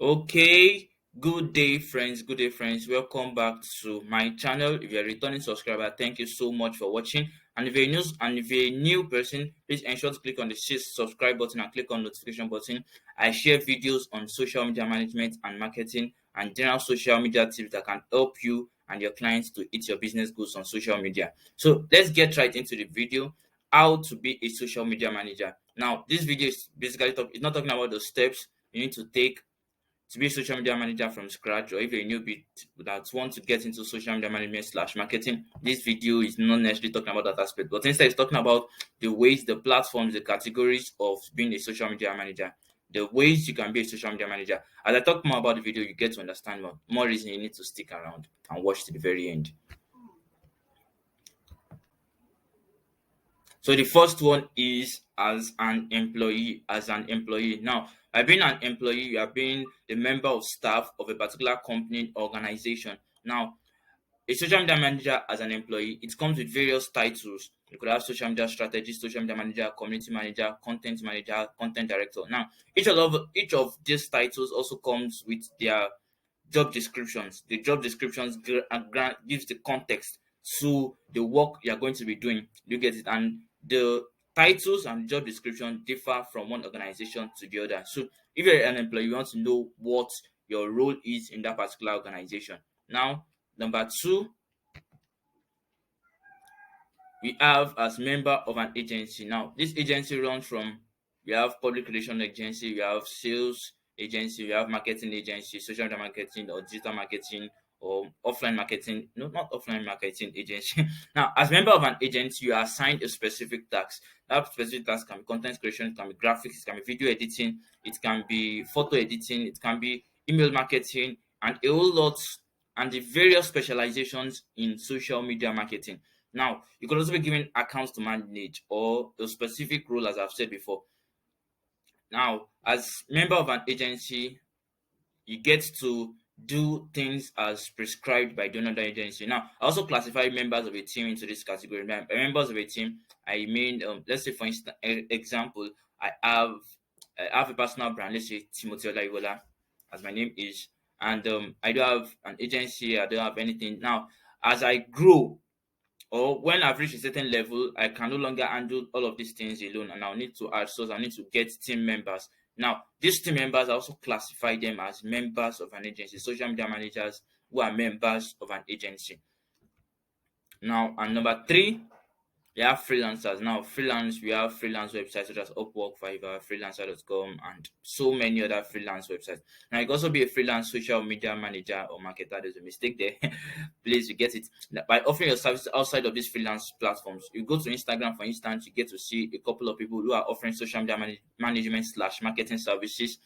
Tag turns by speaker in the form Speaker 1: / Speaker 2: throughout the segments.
Speaker 1: Okay, good day, friends. Good day, friends. Welcome back to my channel. If you're a returning subscriber, thank you so much for watching. And if you're a new person, please ensure to click on the subscribe button and click on notification button. I share videos on social media management and marketing and general social media tips that can help you and your clients to hit your business goals on social media. So let's get right into the video. How to be a social media manager. Now, this video is basically it's not talking about the steps you need to take to be a social media manager from scratch, or if you're a newbie that want to get into social media management slash marketing. This video is not necessarily talking about that aspect, but instead it's talking about the ways, the platforms, the categories of being a social media manager, the ways you can be a social media manager. As I talk more about the video, you get to understand more reason you need to stick around and watch to the very end. So the first one is as an employee. As an employee. Now, by being an employee, you are being the member of staff of a particular company organization. Now, a social media manager as an employee, it comes with various titles. You could have social media strategist, social media manager, community manager, content director. Now, each of these titles also comes with their job descriptions. The job descriptions gives the context to the work you are going to be doing. You get it? And the titles and job description differ from one organization to the other. So if you're an employee, you want to know what your role is in that particular organization. Now, number two, we have as member of an agency. Now, this agency runs from, we have public relation agency, we have sales agency, we have marketing agency, social media marketing or digital marketing or offline marketing. No, not offline marketing agency. Now, as member of an agency, you are assigned a specific task. That specific task can be content creation, it can be graphics, it can be video editing, it can be photo editing, it can be email marketing, and a whole lot, and the various specializations in social media marketing. Now, you could also be given accounts to manage or a specific role, as I've said before. Now, as member of an agency, you get to do things as prescribed by the another agency. Now, I also classify members of a team into this category. By members of a team, I mean, let's say for instance, example, I have I have a personal brand. Let's say Timothy Olaiwola, as my name is, and I don't have an agency. I don't have anything. Now, as I grow, or when I've reached a certain level, I can no longer handle all of these things alone, and I'll need to outsource. I need to get team members. Now, these team members, I also classify them as members of an agency, social media managers who are members of an agency. Now, and number three, we have freelancers. Now, we have freelance websites such as Upwork, Fiverr, freelancer.com, and so many other freelance websites. Now, you can also be a freelance social media manager or marketer. There's a mistake there. Please, you get it. By offering your services outside of these freelance platforms, you go to Instagram, for instance, you get to see a couple of people who are offering social media management slash marketing services,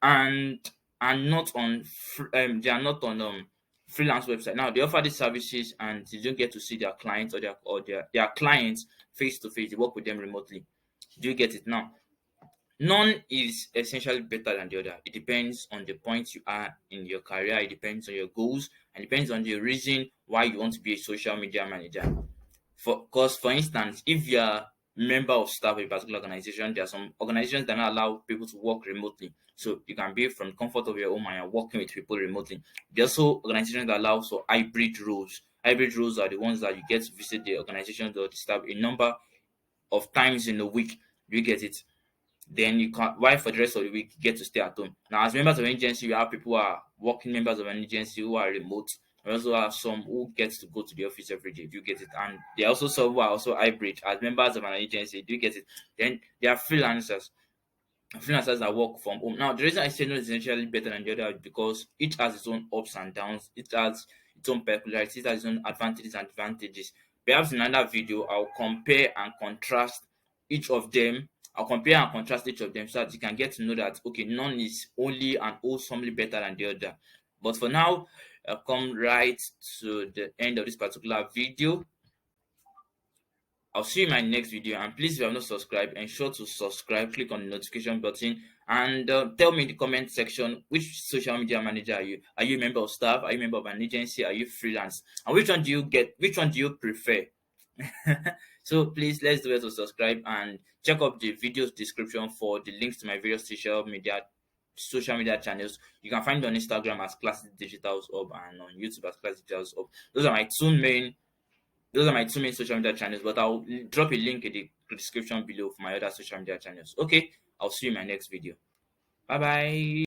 Speaker 1: and not on they are not on freelance website. Now they offer these services and you don't get to see their clients, or their clients face to face. You work with them remotely. Do you get it now? None is essentially better than the other. It depends on the point you are in your career, it depends on your goals, and it depends on the reason why you want to be a social media manager. For instance, if you are member of staff of a particular organization, there are some organizations that don't allow people to work remotely. So you can be from the comfort of your home and you're working with people remotely. There are also organizations that allow for hybrid roles. Hybrid roles are the ones that you get to visit the organization or the staff a number of times in a week. You get it. Then you can, why for the rest of the week you get to stay at home. Now, as members of an agency, you have people who are working members of an agency who are remote. We also have some who get to go to the office every day. Do you get it? And there are also some who are also hybrid as members of an agency. Do you get it? Then there are freelancers that work from home. Now, the reason I say no is essentially better than the other is because each has its own ups and downs. It has its own peculiarities. It has its own advantages and advantages. Perhaps in another video, I'll compare and contrast each of them. I'll compare and contrast each of them so that you can get to know that okay, none is only and wholesomely better than the other. But for now, I've come right to the end of this particular video. I'll see you in my next video, and please, if you have not subscribed, ensure to subscribe. Click on the notification button and tell me in the comment section which social media manager are you. Are you a member of staff? Are you a member of an agency? Are you freelance? And which one do you get? Which one do you prefer? So please, let's do it to subscribe and check up the video's description for the links to my various social media social media channels. You can find me on Instagram as Classic Digital Hub and on YouTube as Classic Digital Hub. Those are my two main social media channels, but I'll drop a link in the description below for my other social media channels. Okay, I'll see you in my next video. Bye bye.